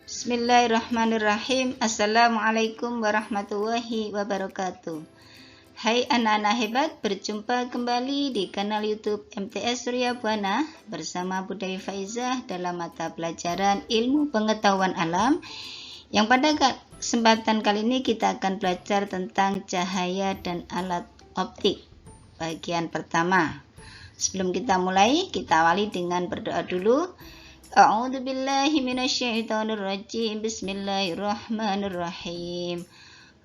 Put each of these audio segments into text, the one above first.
Bismillahirrahmanirrahim. Assalamualaikum warahmatullahi wabarakatuh. Hai anak-anak hebat, berjumpa kembali di kanal YouTube MTS Surya Buana bersama Bunda Faizah dalam mata pelajaran Ilmu Pengetahuan Alam, yang pada kesempatan kali ini kita akan belajar tentang cahaya dan alat optik bagian pertama. Sebelum kita mulai, kita awali dengan berdoa dulu. A'udzu billahi minasyaitonir rajim. Bismillahirrahmanirrahim.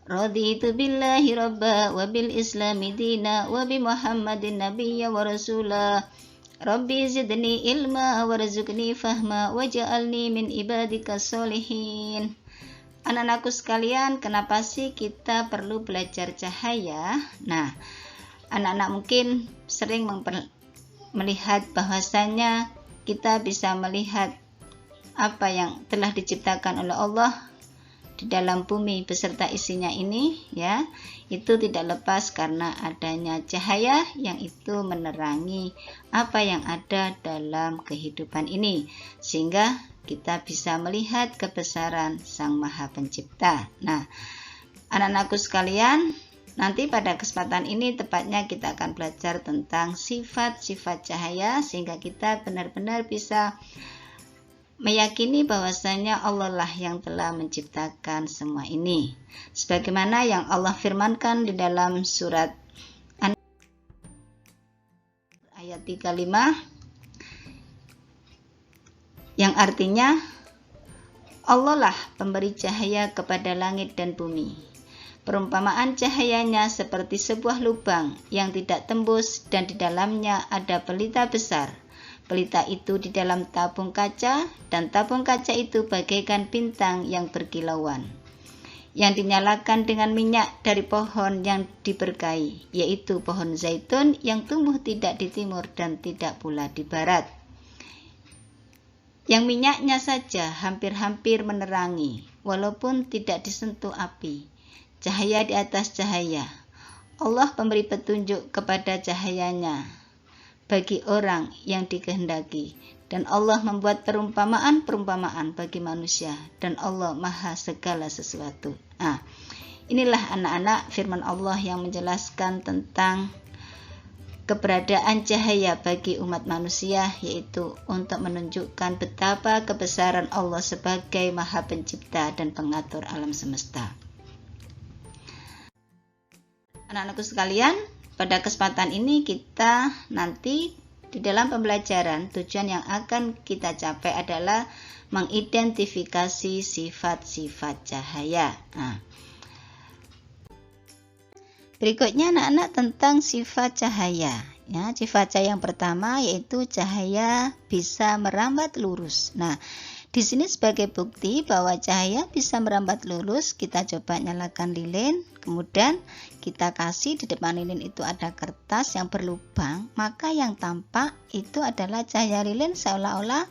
Raditu billahi rabba wa bil islami dina wa bi Muhammadin nabiyya wa rasula. Rabbi zidni ilma warzuqni fahma waj'alni min ibadikas sholihin. Anak-anakku sekalian, kenapa sih kita perlu belajar cahaya? Nah, anak-anak mungkin sering melihat bahwasanya kita bisa melihat apa yang telah diciptakan oleh Allah di dalam bumi beserta isinya ini, ya. Itu tidak lepas karena adanya cahaya yang itu menerangi apa yang ada dalam kehidupan ini, sehingga kita bisa melihat kebesaran Sang Maha Pencipta. Nah, anak-anakku sekalian, nanti pada kesempatan ini tepatnya kita akan belajar tentang sifat-sifat cahaya, sehingga kita benar-benar bisa meyakini bahwasanya Allah lah yang telah menciptakan semua ini. Sebagaimana yang Allah firmankan di dalam surat ayat 35, yang artinya Allah lah pemberi cahaya kepada langit dan bumi. Perumpamaan cahayanya seperti sebuah lubang yang tidak tembus dan di dalamnya ada pelita besar. Pelita itu di dalam tabung kaca dan tabung kaca itu bagaikan bintang yang berkilauan, yang dinyalakan dengan minyak dari pohon yang diberkahi, yaitu pohon zaitun yang tumbuh tidak di timur dan tidak pula di barat. Yang minyaknya saja hampir-hampir menerangi, walaupun tidak disentuh api. Cahaya di atas cahaya. Allah memberi petunjuk kepada cahayanya bagi orang yang dikehendaki, dan Allah membuat perumpamaan-perumpamaan bagi manusia, dan Allah maha segala sesuatu. Nah, inilah anak-anak firman Allah yang menjelaskan tentang keberadaan cahaya bagi umat manusia, yaitu untuk menunjukkan betapa kebesaran Allah sebagai maha pencipta dan pengatur alam semesta. Anak-anakku sekalian, pada kesempatan ini kita nanti di dalam pembelajaran, tujuan yang akan kita capai adalah mengidentifikasi sifat-sifat cahaya. Nah, berikutnya anak-anak tentang sifat cahaya. Ya, sifat cahaya yang pertama yaitu cahaya bisa merambat lurus. Nah, di sini sebagai bukti bahwa cahaya bisa merambat lurus, kita coba nyalakan lilin, kemudian kita kasih di depan lilin itu ada kertas yang berlubang, maka yang tampak itu adalah cahaya lilin seolah-olah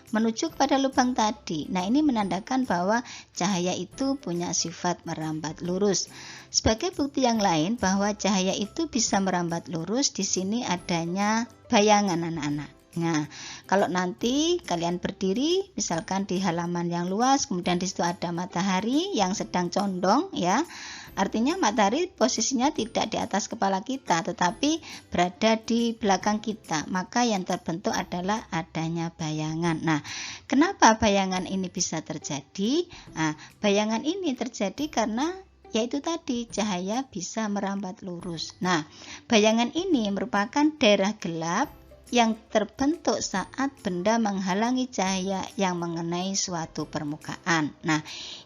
menuju kepada lubang tadi. Nah, ini menandakan bahwa cahaya itu punya sifat merambat lurus. Sebagai bukti yang lain bahwa cahaya itu bisa merambat lurus, di sini adanya bayangan anak-anak. Nah, kalau nanti kalian berdiri misalkan di halaman yang luas, kemudian di situ ada matahari yang sedang condong, ya. Artinya matahari posisinya tidak di atas kepala kita, tetapi berada di belakang kita. Maka yang terbentuk adalah adanya bayangan. Nah, kenapa bayangan ini bisa terjadi? Nah, bayangan ini terjadi karena yaitu tadi cahaya bisa merambat lurus. Nah, bayangan ini merupakan daerah gelap yang terbentuk saat benda menghalangi cahaya yang mengenai suatu permukaan. Nah,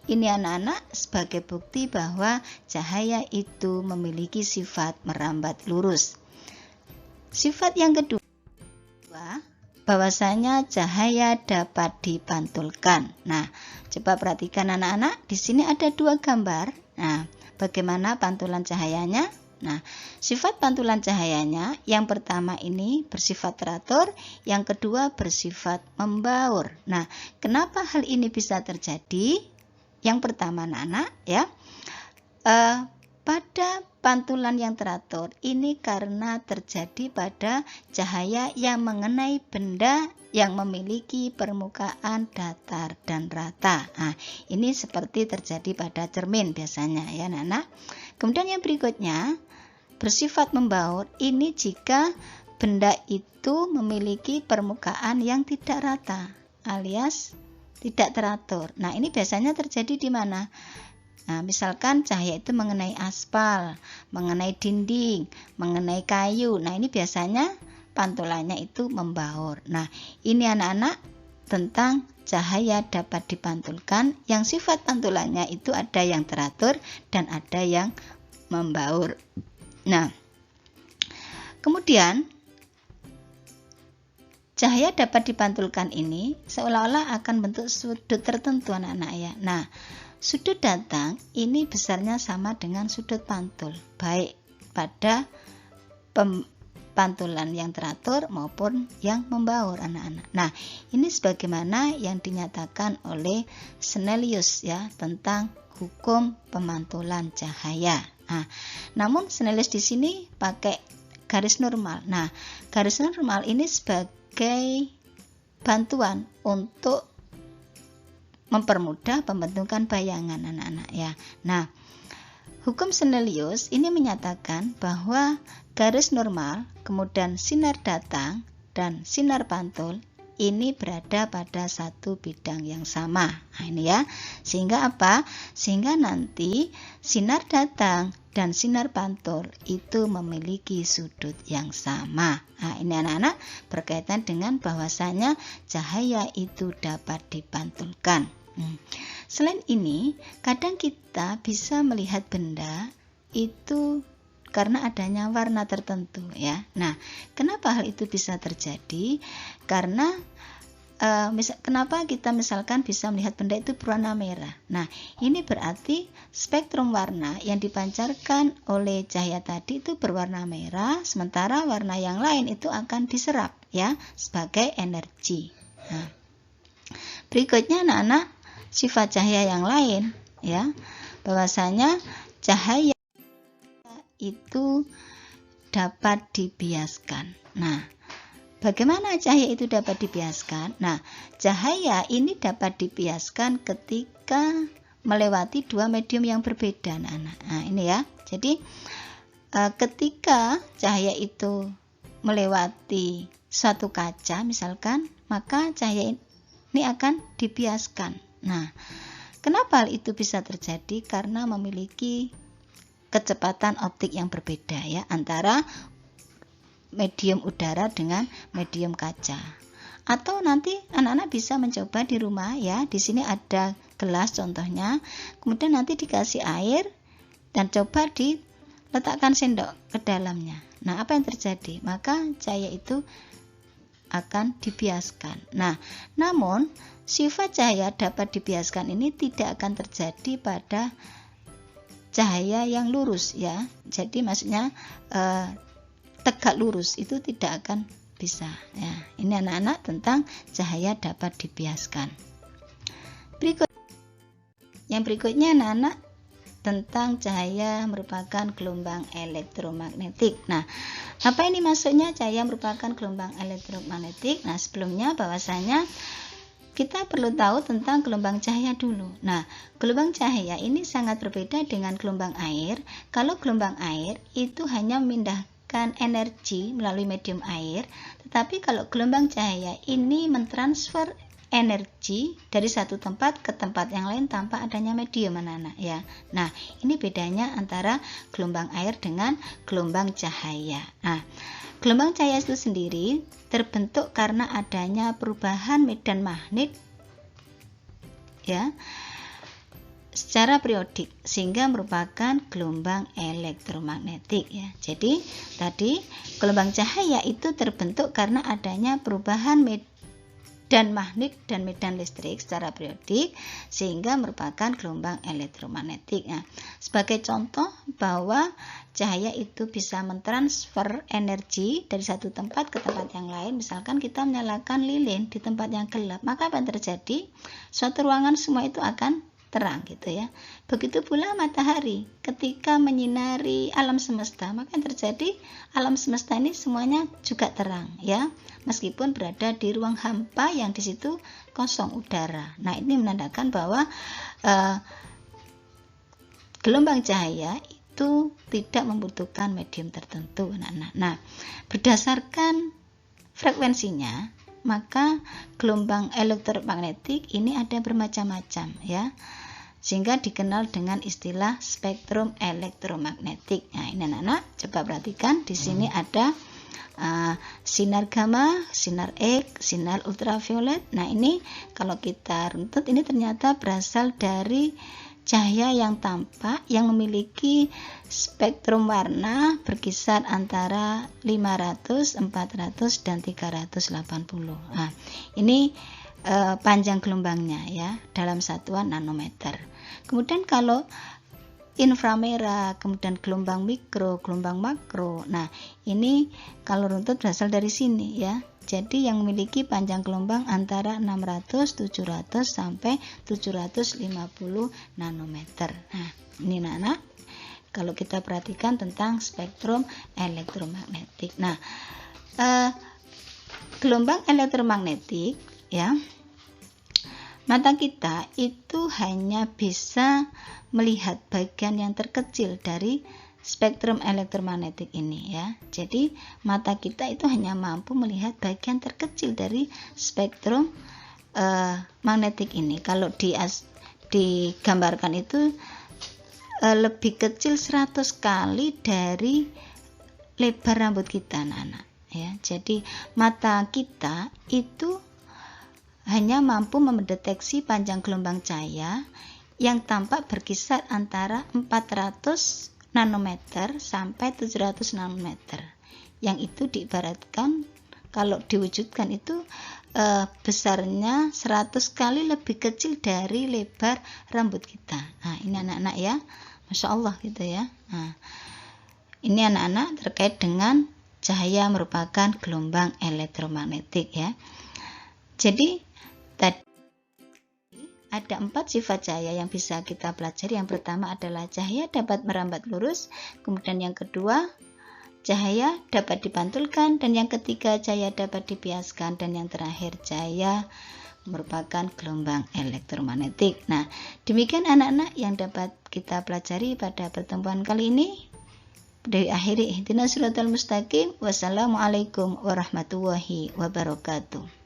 ini anak-anak sebagai bukti bahwa cahaya itu memiliki sifat merambat lurus. Sifat yang kedua, bahwasanya cahaya dapat dipantulkan. Nah, coba perhatikan anak-anak, di sini ada dua gambar. Nah, bagaimana pantulan cahayanya? Nah, sifat pantulan cahayanya yang pertama ini bersifat teratur, yang kedua bersifat membaur. Nah, kenapa hal ini bisa terjadi? Yang pertama anak-anak, ya, pada pantulan yang teratur ini karena terjadi pada cahaya yang mengenai benda yang memiliki permukaan datar dan rata. Nah, ini seperti terjadi pada cermin biasanya ya anak-anak. Kemudian yang berikutnya, bersifat membaur ini jika benda itu memiliki permukaan yang tidak rata alias tidak teratur. Nah, ini biasanya terjadi di mana? Nah, misalkan cahaya itu mengenai aspal, mengenai dinding, mengenai kayu. Nah, ini biasanya pantulannya itu membaur. Nah, ini anak-anak tentang cahaya dapat dipantulkan yang sifat pantulannya itu ada yang teratur dan ada yang membaur. Nah, kemudian cahaya dapat dipantulkan ini seolah-olah akan bentuk sudut tertentu anak-anak ya. Nah, sudut datang ini besarnya sama dengan sudut pantul, baik pada pantulan yang teratur maupun yang membaur anak-anak. Nah, ini sebagaimana yang dinyatakan oleh Snellius ya tentang hukum pemantulan cahaya. Nah, namun Snellius di sini pakai garis normal. Nah, garis normal ini sebagai bantuan untuk mempermudah pembentukan bayangan anak-anak ya. Nah, hukum Snellius ini menyatakan bahwa garis normal, kemudian sinar datang dan sinar pantul ini berada pada satu bidang yang sama. Nah, ini ya. Sehingga apa? Sehingga nanti sinar datang dan sinar pantul itu memiliki sudut yang sama. Nah, ini anak-anak berkaitan dengan bahwasanya cahaya itu dapat dipantulkan. Selain ini, kadang kita bisa melihat benda itu karena adanya warna tertentu ya. Nah, kenapa hal itu bisa terjadi? Karena kenapa kita misalkan bisa melihat benda itu berwarna merah. Nah, ini berarti spektrum warna yang dipancarkan oleh cahaya tadi itu berwarna merah, sementara warna yang lain itu akan diserap ya sebagai energi. Nah, berikutnya anak-anak sifat cahaya yang lain ya, bahwasanya cahaya itu dapat dibiaskan. Nah, bagaimana cahaya itu dapat dibiaskan? Nah, cahaya ini dapat dibiaskan ketika melewati dua medium yang berbeda anak-anak. Nah, ini ya. Jadi ketika cahaya itu melewati suatu kaca misalkan, maka cahaya ini akan dibiaskan. Nah, kenapa hal itu bisa terjadi? Karena memiliki kecepatan optik yang berbeda ya antara medium udara dengan medium kaca. Atau nanti anak-anak bisa mencoba di rumah ya. Di sini ada gelas contohnya. Kemudian nanti dikasih air dan coba diletakkan sendok ke dalamnya. Nah, apa yang terjadi? Maka cahaya itu akan dibiaskan. Nah, namun sifat cahaya dapat dibiaskan ini tidak akan terjadi pada cahaya yang lurus ya. Jadi maksudnya tegak lurus itu tidak akan bisa ya. Ini anak-anak tentang cahaya dapat dibiaskan. Yang berikutnya anak-anak tentang cahaya merupakan gelombang elektromagnetik. Nah, apa ini maksudnya cahaya merupakan gelombang elektromagnetik? Nah, sebelumnya bahwasanya kita perlu tahu tentang gelombang cahaya dulu. Nah, gelombang cahaya ini sangat berbeda dengan gelombang air. Kalau gelombang air itu hanya memindahkan energi melalui medium air, tetapi kalau gelombang cahaya ini mentransfer energi dari satu tempat ke tempat yang lain tanpa adanya medium anak-anak ya. Nah, ini bedanya antara gelombang air dengan gelombang cahaya. Nah, gelombang cahaya itu sendiri terbentuk karena adanya perubahan medan magnet ya secara periodik sehingga merupakan gelombang elektromagnetik ya. Jadi tadi gelombang cahaya itu terbentuk karena adanya perubahan medan magnet dan medan listrik secara periodik sehingga merupakan gelombang elektromagnetik. Nah, sebagai contoh bahwa cahaya itu bisa mentransfer energi dari satu tempat ke tempat yang lain. Misalkan kita menyalakan lilin di tempat yang gelap, maka apa yang terjadi? Suatu ruangan semua itu akan terang gitu ya. Begitu pula matahari ketika menyinari alam semesta, maka yang terjadi alam semesta ini semuanya juga terang ya, meskipun berada di ruang hampa yang di situ kosong udara. Nah, ini menandakan bahwa gelombang cahaya itu tidak membutuhkan medium tertentu, anak-anak. Nah, berdasarkan frekuensinya, maka gelombang elektromagnetik ini ada bermacam-macam ya, sehingga dikenal dengan istilah spektrum elektromagnetik. Nah, ini anak-anak coba perhatikan, di sini ada sinar gamma, sinar X, sinar ultraviolet. Nah, ini kalau kita runtut, ini ternyata berasal dari cahaya yang tampak yang memiliki spektrum warna berkisar antara 500, 400, dan 380. Nah, ini panjang gelombangnya ya, dalam satuan nanometer. Kemudian kalau inframerah, kemudian gelombang mikro, gelombang makro. Nah, ini kalau runtut berasal dari sini ya. Jadi yang memiliki panjang gelombang antara 600, 700 sampai 750 nanometer. Nah, ini anak-anak kalau kita perhatikan tentang spektrum elektromagnetik. Nah, gelombang elektromagnetik ya, mata kita itu hanya bisa melihat bagian yang terkecil dari spektrum elektromagnetik ini ya. Jadi mata kita itu hanya mampu melihat bagian terkecil dari spektrum magnetik ini. Kalau digambarkan itu lebih kecil 100 kali dari lebar rambut kita, anak-anak ya. Jadi mata kita itu hanya mampu mendeteksi panjang gelombang cahaya yang tampak berkisar antara 400 nanometer sampai 700 nanometer, yang itu diibaratkan kalau diwujudkan itu besarnya 100 kali lebih kecil dari lebar rambut kita. Nah, ini anak-anak ya, Masya Allah gitu ya. Nah, ini anak-anak terkait dengan cahaya merupakan gelombang elektromagnetik ya. Jadi tadi ada 4 sifat cahaya yang bisa kita pelajari. Yang pertama adalah cahaya dapat merambat lurus, kemudian yang kedua cahaya dapat dipantulkan, dan yang ketiga cahaya dapat dibiaskan, dan yang terakhir cahaya merupakan gelombang elektromagnetik. Nah, demikian anak-anak yang dapat kita pelajari pada pertemuan kali ini. Diakhiri ihdinas siratal mustaqim. Wassalamualaikum warahmatullahi wabarakatuh.